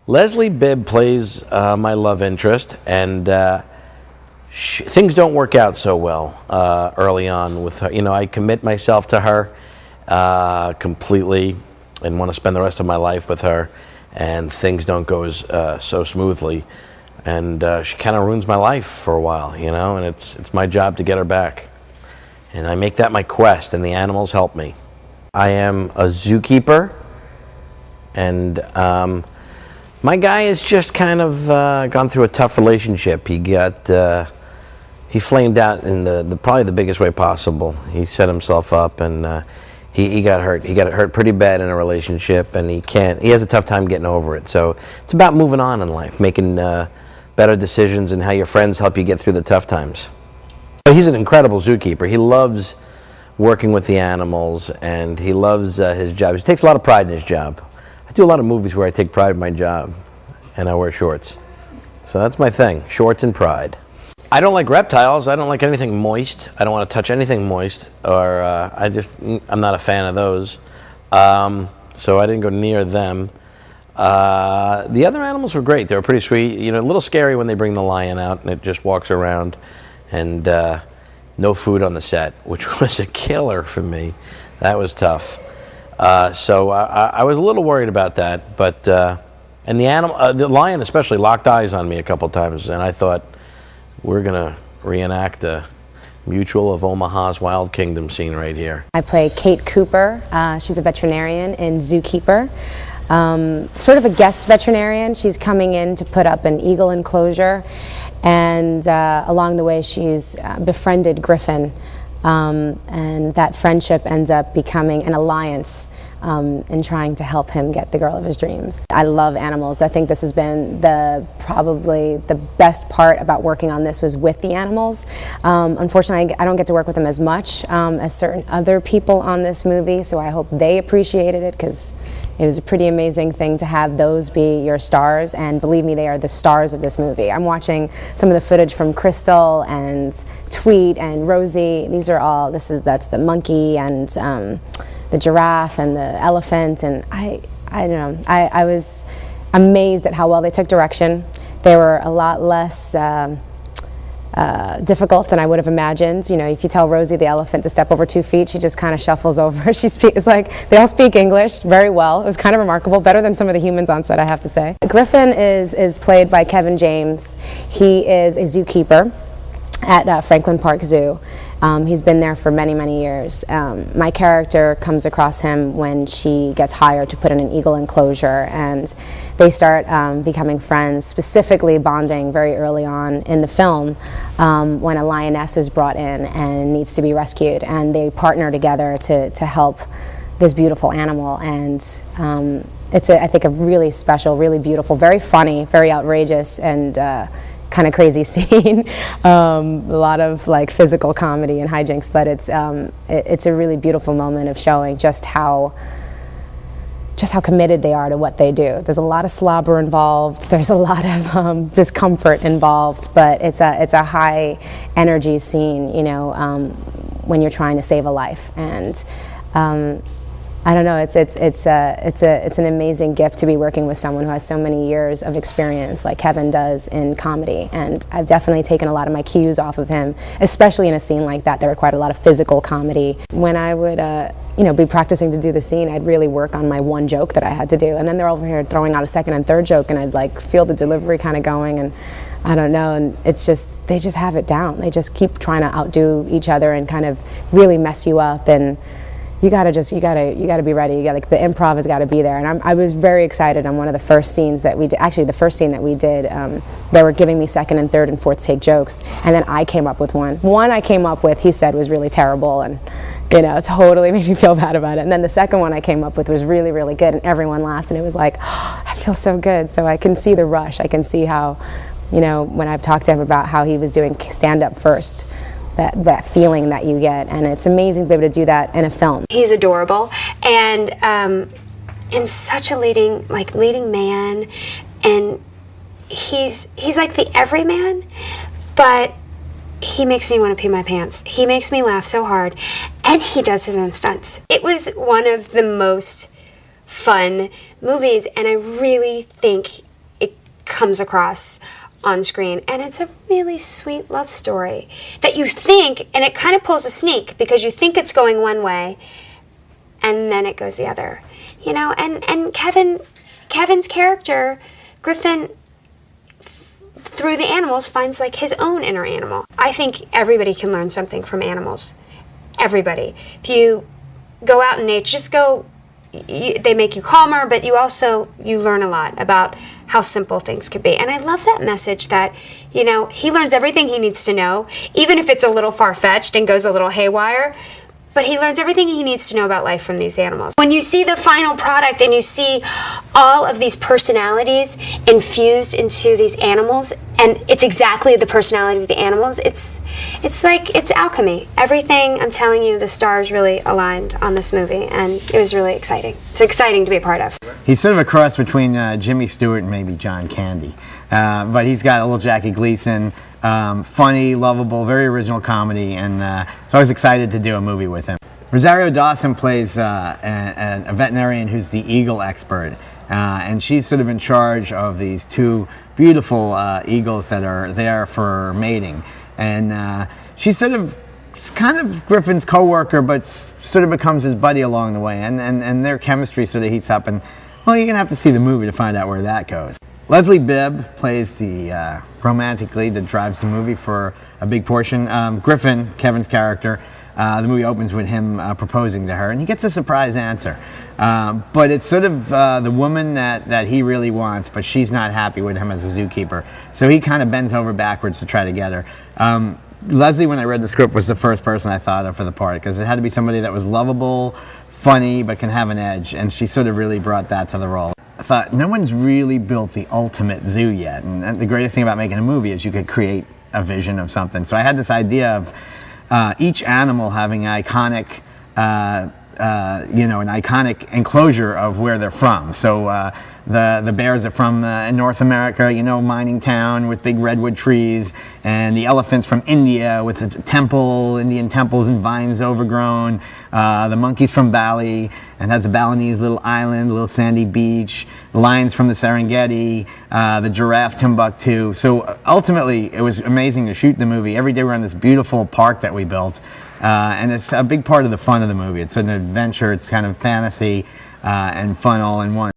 Leslie Bibb plays my love interest, and things don't work out so well early on with her. You know, I commit myself to her completely and want to spend the rest of my life with her, and things don't go as so smoothly, and she kind of ruins my life for a while, you know, and it's my job to get her back, and I make that my quest, and the animals help me. I am a zookeeper, and my guy has just kind of gone through a tough relationship. He flamed out in the probably the biggest way possible. He set himself up, and he got hurt. He got hurt pretty bad in a relationship, and he has a tough time getting over it. So it's about moving on in life, making better decisions, and how your friends help you get through the tough times. But he's an incredible zookeeper. He loves working with the animals, and he loves his job. He takes a lot of pride in his job. I do a lot of movies where I take pride in my job, and I wear shorts. So that's my thing, shorts and pride. I don't like reptiles. I don't like anything moist. I don't want to touch anything moist, or I'm not a fan of those. So I didn't go near them. The other animals were great. They were pretty sweet. You know, a little scary when they bring the lion out and it just walks around, and no food on the set, which was a killer for me. That was tough. So I was a little worried about that, but and the lion especially locked eyes on me a couple times, and I thought, we're gonna reenact a Mutual of Omaha's Wild Kingdom scene right here. I play Kate Cooper. She's a veterinarian in Zookeeper. Sort of a guest veterinarian. She's coming in to put up an eagle enclosure, and along the way she's befriended Griffin, and that friendship ends up becoming an alliance in trying to help him get the girl of his dreams. I love animals. I think this has been probably the best part about working on this was with the animals. Unfortunately, I don't get to work with them as much as certain other people on this movie, so I hope they appreciated it, because it was a pretty amazing thing to have those be your stars, and believe me, they are the stars of this movie. I'm watching some of the footage from Crystal and Tweet and Rosie. That's the monkey and the giraffe and the elephant, and I don't know. I was amazed at how well they took direction. They were a lot less difficult than I would have imagined. You know, if you tell Rosie the elephant to step over 2 feet, she just kind of shuffles over. It's like they all speak English very well. It was kind of remarkable, better than some of the humans on set, I have to say. Griffin is played by Kevin James. He is a zookeeper at Franklin Park Zoo. He's been there for many, many years. My character comes across him when she gets hired to put in an eagle enclosure, and they start becoming friends, specifically bonding very early on in the film when a lioness is brought in and needs to be rescued, and they partner together to help this beautiful animal. And it's, I think, a really special, really beautiful, very funny, very outrageous, and kind of crazy scene. A lot of like physical comedy and hijinks, but it's a really beautiful moment of showing just how committed they are to what they do. There's a lot of slobber involved. There's a lot of discomfort involved, but it's a high energy scene, you know, when you're trying to save a life. And I don't know, it's an amazing gift to be working with someone who has so many years of experience like Kevin does in comedy, and I've definitely taken a lot of my cues off of him, especially in a scene like that required a lot of physical comedy. When I would be practicing to do the scene, I'd really work on my one joke that I had to do, and then they're over here throwing out a second and third joke, and I'd like feel the delivery kind of going, and I don't know, and it's just, they just have it down. They just keep trying to outdo each other and kind of really mess you up, and you gotta be ready. The improv has got to be there. And I was very excited on one of the first scenes that we did. Actually, the first scene that we did, they were giving me second and third and fourth take jokes, and then I came up with one. One I came up with, he said was really terrible, and you know, totally made me feel bad about it. And then the second one I came up with was really, really good, and everyone laughed, and it was like, oh, I feel so good. So I can see the rush. I can see how, you know, when I've talked to him about how he was doing stand-up first, that feeling that you get, and it's amazing to be able to do that in a film. He's adorable, and such a leading man, and he's like the everyman, but he makes me want to pee my pants. He makes me laugh so hard, and he does his own stunts. It was one of the most fun movies, and I really think comes across on screen. And it's a really sweet love story that you think, and it kind of pulls a sneak because you think it's going one way and then it goes the other. You know, and Kevin's character, Griffin, through the animals finds like his own inner animal. I think everybody can learn something from animals. Everybody. If you go out in nature, just go, they make you calmer, but you learn a lot about how simple things could be. And I love that message that, you know, he learns everything he needs to know, even if it's a little far-fetched and goes a little haywire, but he learns everything he needs to know about life from these animals. When you see the final product and you see all of these personalities infused into these animals, and it's exactly the personality of the animals, it's like, it's alchemy. Everything, I'm telling you, the stars really aligned on this movie, and it was really exciting. It's exciting to be a part of. He's sort of a cross between Jimmy Stewart and maybe John Candy. But he's got a little Jackie Gleason, funny, lovable, very original comedy, and so I was excited to do a movie with him. Rosario Dawson plays a veterinarian who's the eagle expert, and she's sort of in charge of these two beautiful eagles that are there for mating. And she's kind of Griffin's co-worker, but sort of becomes his buddy along the way, and their chemistry sort of heats up, and well, you're gonna have to see the movie to find out where that goes. Leslie Bibb plays the romantic lead that drives the movie for a big portion. Griffin, Kevin's character, the movie opens with him proposing to her, and he gets a surprise answer. But it's sort of the woman that he really wants, but she's not happy with him as a zookeeper. So he kind of bends over backwards to try to get her. Leslie, when I read the script, was the first person I thought of for the part, because it had to be somebody that was lovable, funny, but can have an edge, and she sort of really brought that to the role. I thought, no one's really built the ultimate zoo yet, and the greatest thing about making a movie is you could create a vision of something. So I had this idea of each animal having iconic, an iconic enclosure of where they're from. So the bears are from North America, you know, mining town with big redwood trees, and the elephants from India with the Indian temples and vines overgrown. The monkeys from Bali, and that's a Balinese little island, a little sandy beach. The lions from the Serengeti, the giraffe Timbuktu. So ultimately, it was amazing to shoot the movie. Every day we're on this beautiful park that we built, and it's a big part of the fun of the movie. It's an adventure, it's kind of fantasy and fun all in one.